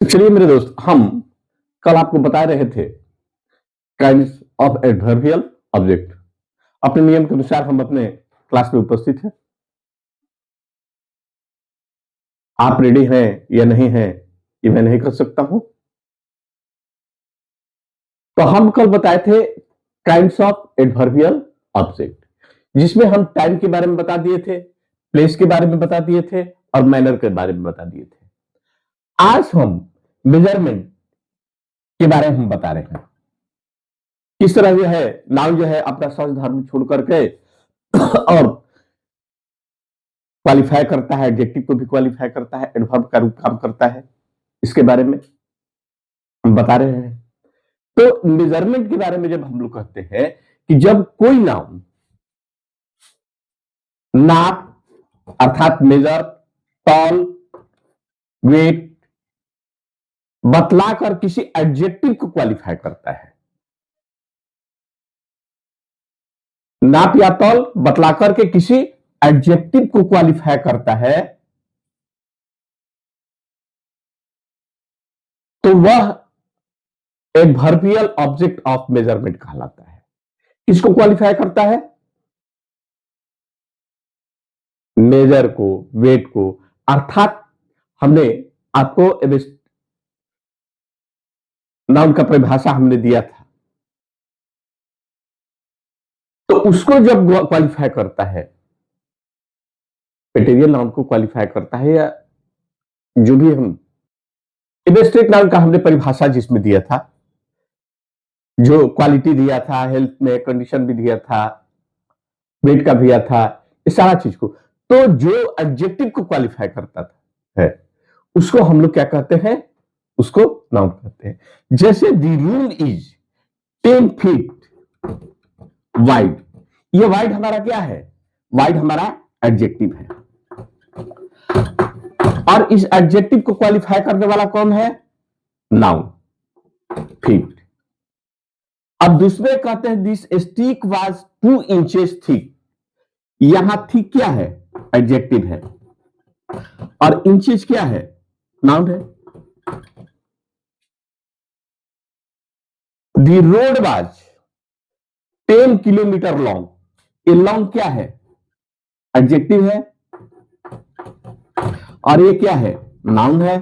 तो चलिए मेरे दोस्त, हम कल आपको बता रहे थे काइंड्स ऑफ एडवर्बियल ऑब्जेक्ट। अपने नियम के अनुसार हम अपने क्लास में उपस्थित हैं। आप रेडी हैं या नहीं हैं ये मैं नहीं कर सकता हूं। तो हम कल बताए थे काइंड्स ऑफ एडवर्बियल ऑब्जेक्ट, जिसमें हम टाइम के बारे में बता दिए थे, प्लेस के बारे में बता दिए थे और मैनर के बारे में बता दिए थे। आज हम मेजरमेंट के बारे में हम बता रहे हैं। किस तरह जो है नाउन जो है अपना सहज धर्म छोड़ करके और क्वालिफाई करता है, एडजेक्टिव को भी क्वालिफाई करता है, एडवर्ब का रूप काम करता है, इसके बारे में हम बता रहे हैं। तो मेजरमेंट के बारे में जब हम लोग कहते हैं कि जब कोई नाउन नाप अर्थात मेजर, तौल, वेट बतलाकर किसी एडजेक्टिव को क्वालिफाई करता है, नाप या तौल बतलाकर के किसी एडजेक्टिव को क्वालिफाई करता है, तो वह एडवर्बियल ऑब्जेक्ट ऑफ मेजरमेंट कहलाता है। किसको क्वालिफाई करता है? मेजर को, वेट को। अर्थात हमने आपको नाउन का परिभाषा हमने दिया था, तो उसको जब क्वालिफाई करता है, मटेरियल नाउन को क्वालिफाई करता है, या जो भी हम इबेस्ट्रिक नाउन का हमने परिभाषा जिसमें दिया था, जो क्वालिटी दिया था, हेल्थ में कंडीशन भी दिया था, वेट का दिया था, इस सारा चीज को, तो जो एडजेक्टिव को क्वालिफाई करता था है उसको हम लोग क्या कहते हैं? उसको नाउन कहते हैं। जैसे the room is 10 feet wide, ये वाइड हमारा क्या है? वाइड हमारा एडजेक्टिव है, और इस एडजेक्टिव को क्वालिफाई करने वाला कौन है? Noun, feet. अब दूसरे कहते हैं this stick was 2 inches thick, यहां थिक क्या है? एडजेक्टिव है, और इंचेस क्या है? नाउन है। The road was 10 kilometre long, ये लॉन्ग क्या है? एडजेक्टिव है, और ये क्या है? नाउन है।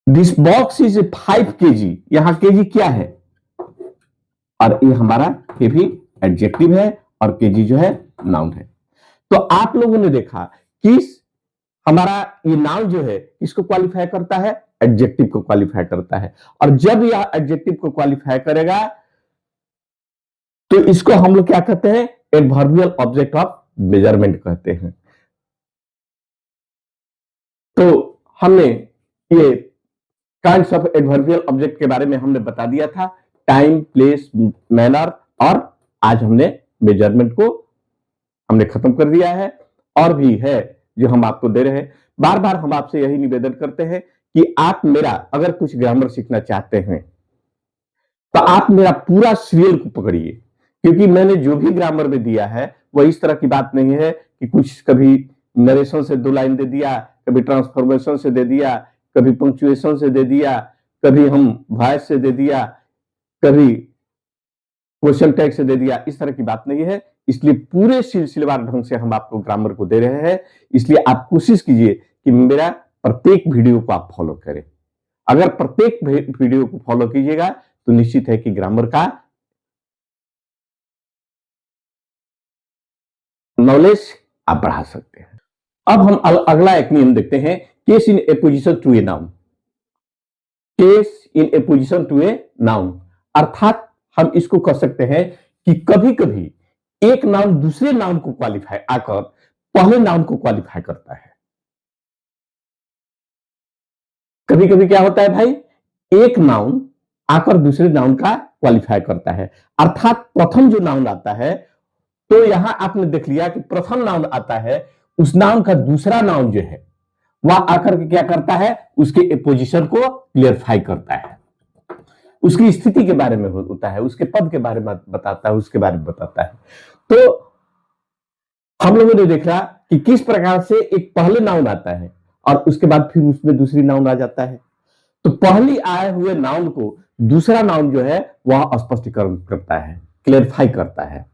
दिस बॉक्स इज 5 kg, यहां केजी क्या है? और ये हमारा ये भी एडजेक्टिव है, और केजी जो है नाउन है। तो आप लोगों ने देखा कि हमारा ये नाउन जो है इसको क्वालिफाई करता है, एडजेक्टिव को क्वालिफाई करता है, और जब यह एडजेक्टिव को क्वालिफाई करेगा तो इसको हम लोग क्या कहते हैं? एडवर्बियल ऑब्जेक्ट ऑफ मेजरमेंट कहते हैं। तो हमने ये काइंड्स ऑफ एडवर्बियल ऑब्जेक्ट के बारे में हमने बता दिया था, टाइम, प्लेस, मैनर, और आज हमने मेजरमेंट को हमने खत्म कर दिया है। और भी है जो हम आपको दे रहे हैं। बार बार हम आपसे यही निवेदन करते हैं कि आप मेरा अगर कुछ ग्रामर सीखना चाहते हैं तो आप मेरा पूरा सीरियल को पकड़िए, क्योंकि मैंने जो भी ग्रामर में दिया है वह इस तरह की बात नहीं है कि कुछ कभी नरेशन से 2 लाइन दे दिया, कभी ट्रांसफॉर्मेशन से दे दिया, कभी पंक्चुएशन से दे दिया, कभी हम वॉइस से दे दिया, कभी क्वेश्चन टैग से दे दिया। इस तरह की बात नहीं है। इसलिए पूरे सिलसिलेवार ढंग से हम आपको ग्रामर को दे रहे हैं। इसलिए आप कोशिश कीजिए कि मेरा प्रत्येक वीडियो को आप फॉलो करें। अगर प्रत्येक वीडियो को फॉलो कीजिएगा तो निश्चित है कि ग्रामर का नॉलेज आप बढ़ा सकते हैं। अब हम अगला एक नियम देखते हैं, case in apposition to a noun. Case in apposition to a noun, अर्थात हम इसको कह सकते हैं कि कभी कभी एक नाउन दूसरे नाउन को क्वालिफाई आकर पहले नाउन को क्वालिफाई करता है। कभी कभी क्या होता है भाई, एक नाउन आकर दूसरे नाउन का क्वालिफाई करता है, अर्थात प्रथम जो नाउन आता है, तो यहां आपने देख लिया कि प्रथम नाउन आता है, उस नाउन का दूसरा नाउन जो है वह आकर के क्या करता है? उसके पोजीशन को क्लियरफाई करता है, उसकी स्थिति के बारे में होता है, उसके पद के बारे में बताता है, उसके बारे में बताता है। तो हम लोगों ने देखा कि किस प्रकार से एक पहले नाउन आता है और उसके बाद फिर उसमें दूसरी नाउन आ जाता है। तो पहली आए हुए नाउन को दूसरा नाउन जो है वह स्पष्टीकरण करता है, क्लेरिफाई करता है,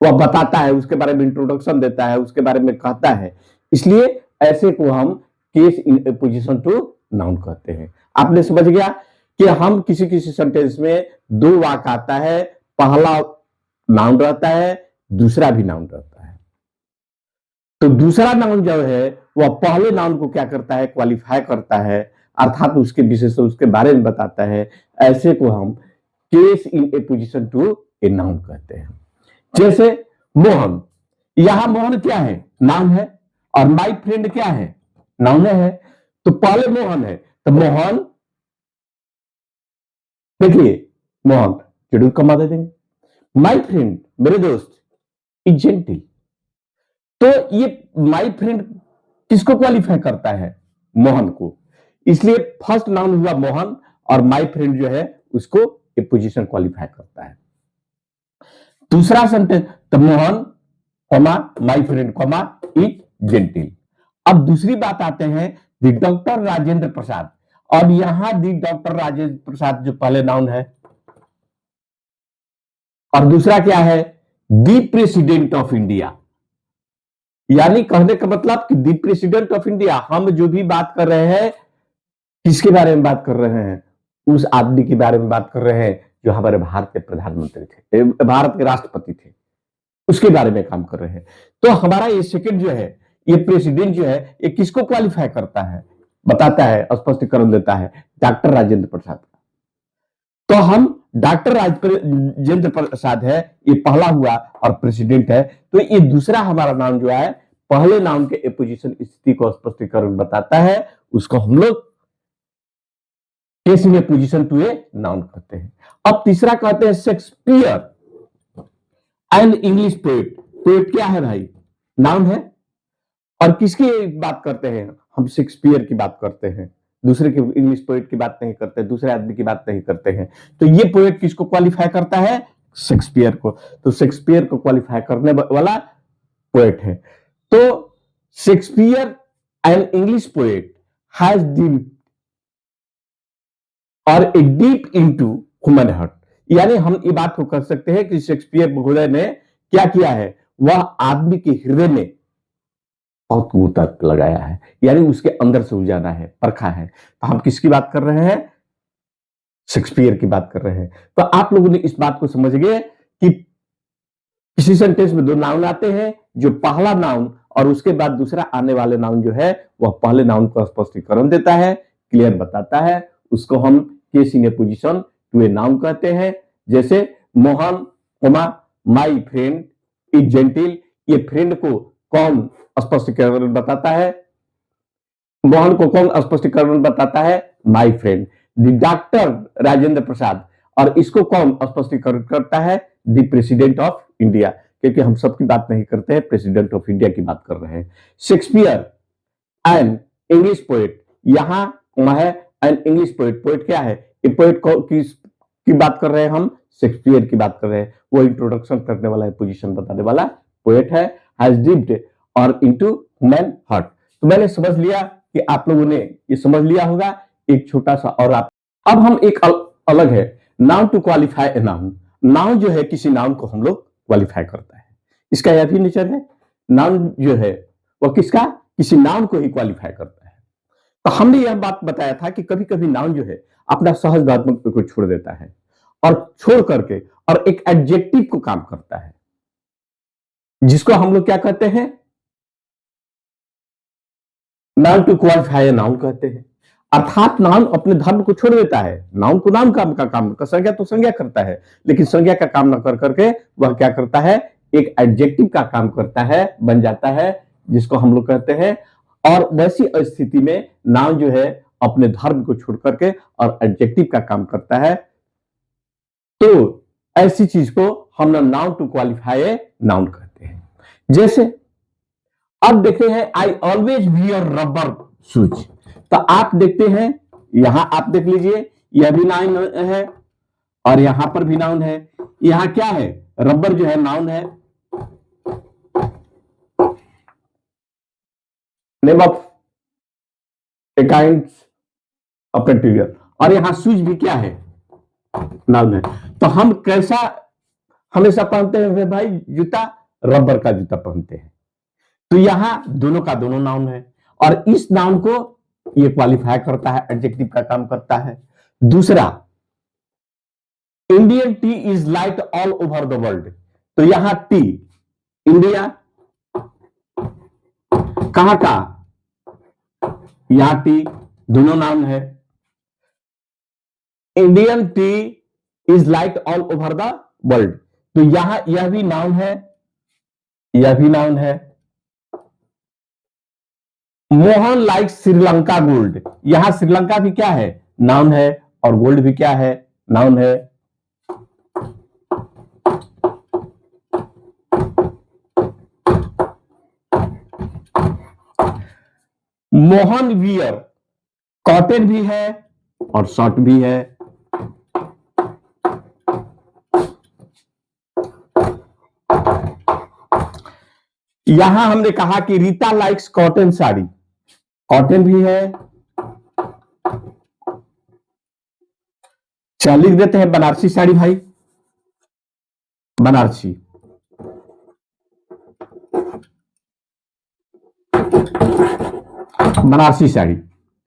वह बताता है, उसके बारे में इंट्रोडक्शन देता है, उसके बारे में कहता है। इसलिए ऐसे को हम case in position to noun कहते हैं। आपने समझ गया कि हम किसी किसी सेंटेंस में दो वाक्य आता है, पहला नाउन रहता है, दूसरा भी नाउन रहता है। तो दूसरा नाउन जो है वह पहले नाउन को क्या करता है, क्वालिफाई करता है, अर्थात उसके विशेषण उसके बारे में बताता है। ऐसे को हम case in apposition to a noun कहते हैं। जैसे मोहन, यहां मोहन क्या है, नाउन है, और माई फ्रेंड क्या है, नाउन है। तो पहले मोहन है, तो मोहन, देखिए मोहन जरूर कमा दे देंगे। माई फ्रेंड मेरे दोस्त, इज जेंटिल। तो ये माई फ्रेंड किसको क्वालिफाई करता है, मोहन को। इसलिए फर्स्ट नाउन हुआ मोहन और माई फ्रेंड जो है उसको ए पोजीशन क्वालिफाई करता है। दूसरा सेंटेंस, तो Mohan comma my friend comma is gentle. अब दूसरी बात आते हैं दी डॉक्टर राजेंद्र प्रसाद, और यहां दी डॉक्टर राजेंद्र प्रसाद जो पहले नाउन है, और दूसरा क्या है, दी प्रेसिडेंट ऑफ इंडिया। यानी कहने का मतलब कि दी प्रेसिडेंट ऑफ इंडिया, हम जो भी बात कर रहे हैं किसके बारे में बात कर रहे हैं, उस आदमी के बारे में बात कर रहे हैं जो हमारे भारत के प्रधानमंत्री थे, भारत के राष्ट्रपति थे, उसके बारे में काम कर रहे हैं। तो हमारा ये सेकंड जो है, ये प्रेसिडेंट जो है, ये किसको क्वालिफाई करता है, बताता है, स्पष्टीकरण देता है, डॉक्टर राजेंद्र प्रसाद का। तो हम डॉक्टर राजेंद्र प्रसाद है, ये पहला हुआ, और प्रेसिडेंट है, तो ये दूसरा हमारा नाम जो है पहले नाम के एपोजिशन स्थिति को स्पष्टीकरण बताता है, उसको हम लोग case in position to a noun कहते हैं। अब तीसरा कहते हैं Shakespeare and English poet. Poet क्या है भाई, नाउन है, और किसकी बात करते हैं, हम शेक्सपियर की बात करते हैं, दूसरे के इंग्लिश पोएट की बात नहीं करते, दूसरे आदमी की बात नहीं करते हैं। तो ये पोएट किसको क्वालिफाई करता है, शेक्सपियर को। तो शेक्सपियर को क्वालिफाई करने वाला पोएट है। तो Shakespeare and English poet has deep और a deep into human heart. यानी हम ये बात को कर सकते हैं कि शेक्सपियर महोदय ने क्या किया है, वह आदमी के हृदय में बहुत ऊतक लगाया है, यानी उसके अंदर से उजाना है, परखा है। तो हम किसकी बात कर रहे हैं, शेक्सपियर की बात कर रहे हैं। तो आप लोगों ने इस बात को समझ गए कि किसी सेंटेंस में दो नाउन आते हैं, जो पहला नाउन और उसके बाद दूसरा आने वाले नाउन जो है वह पहले नाउन को स्पष्टीकरण देता है, क्लियर बताता है, उसको हम case in apposition to a noun कहते हैं। जैसे Mohan comma my friend is gentle, ये फ्रेंड को कौन स्पष्टीकरण बताता है, मोहन को कौन स्पष्टीकरण बताता है, my friend. The doctor Rajendra Prasad, और इसको कौन स्पष्टीकरण करता है, द प्रेसिडेंट ऑफ इंडिया, क्योंकि हम सबकी बात नहीं करते हैं, प्रेसिडेंट ऑफ इंडिया की बात कर रहे हैं। शेक्सपियर एंड इंग्लिश पोएट, यहां है एंड इंग्लिश पोएट, पोएट क्या है, ये पोएट की बात कर रहे हैं हम, शेक्सपियर की बात कर रहे हैं, वो इंट्रोडक्शन करने वाला है, पोजीशन बताने वाला पोएट है, हैज डिप्ड और इनटू ह्यूमन हार्ट। तो मैंने समझ लिया कि आप लोगों ने ये समझ लिया होगा। एक छोटा सा और आप, अब हम एक अलग है, noun to qualify a noun. Noun जो है किसी नाउन को हम लोग क्वालिफाई करता है, इसका यह भी नेचर है, नाउन जो है वह किसका, किसी नाउन को ही क्वालिफाई करता है। तो हमने यह बात बताया था कि कभी कभी नाउन जो है अपना सहजधात्मक को छोड़ देता है, और छोड़ करके और एक एडजेक्टिव को काम करता है, जिसको हम लोग क्या कहते हैं, noun to qualify a noun कहते हैं। अर्थात नाउन अपने धर्म को छोड़ देता है, नाउन को नाम का काम का, संज्ञा तो संज्ञा करता है, लेकिन संज्ञा का काम न कर करके वह क्या करता है, एक एडजेक्टिव का काम करता है, बन जाता है, जिसको हम लोग कहते हैं। और वैसी स्थिति में नाउन जो है अपने धर्म को छोड़ करके और एडजेक्टिव का काम करता है। तो ऐसी चीज को हम noun to qualify a noun कहते हैं। जैसे अब देखते हैं, I always wear rubber shoes. तो आप देखते हैं, यहां आप देख लीजिए, यह भी नाउन है और यहां पर भी नाउन है। यहां क्या है, रबर जो है नाउन है, name of a kind of material, और यहां शूज भी क्या है, नाउन है। तो हम कैसा हमेशा पहनते हैं भाई, जूता रबर का जूता पहनते हैं। तो यहां दोनों का दोनों नाउन है, और इस नाउन को ये क्वालिफाई करता है, एडजेक्टिव का काम करता है। दूसरा, Indian T is like all over the world. तो यहां टी, इंडिया कहां का, यहां टी दोनों नाउन है। Indian T is like all over the world, तो यहां यह भी नाउन है, यह भी नाउन है। मोहन लाइक श्रीलंका गोल्ड, यहां श्रीलंका भी क्या है, नाउन है, और गोल्ड भी क्या है, नाउन है। मोहन वियर कॉटन भी है और शॉर्ट भी है। यहां हमने कहा कि Rita likes cotton sari, cotton भी है। चल लिख देते हैं बनारसी साड़ी भाई, बनारसी। बनारसी साड़ी,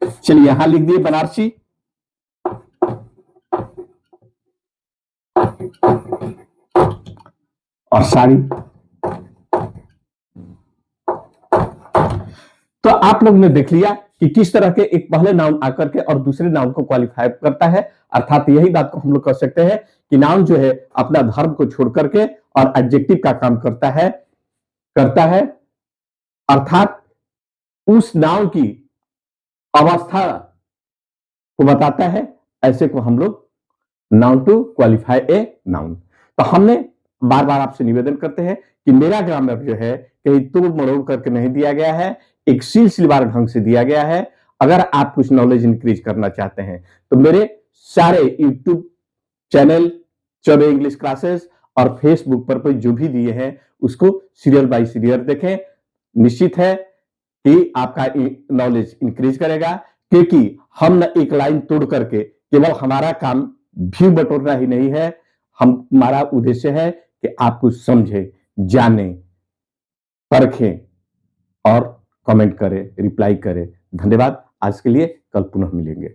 चलिए यहां लिख दिए बनारसी। और साड़ी। तो आप लोग ने देख लिया कि किस तरह के एक पहले नाउन आकर के और दूसरे नाउन को क्वालिफाई करता है। अर्थात यही बात को हम लोग कह सकते हैं कि नाउन जो है अपना धर्म को छोड़ करके और एडजेक्टिव का काम करता है, अर्थात उस नाउन की अवस्था को बताता है। ऐसे को हम लोग noun to qualify a noun. तो हमने बार बार आपसे निवेदन करते हैं कि मेरा ग्रामर जो है कहीं तोड़ मरोड़ करके नहीं दिया गया है, एक सिलसिलेवार ढंग से दिया गया है। अगर आप कुछ नॉलेज इंक्रीज करना चाहते हैं तो मेरे सारे YouTube channel, Choubey English classes और फेसबुक पर जो भी दिए हैं उसको सीरियल बाय सीरियल देखें। निश्चित है कि आपका नॉलेज इंक्रीज करेगा, क्योंकि हम न एक लाइन तोड़ करके केवल हमारा काम व्यू बटोरना ही नहीं है, हमारा उद्देश्य है कि आप कुछ समझें, जानें, परखें और कमेंट करें, रिप्लाई करें। धन्यवाद। आज के लिए कल पुनः मिलेंगे।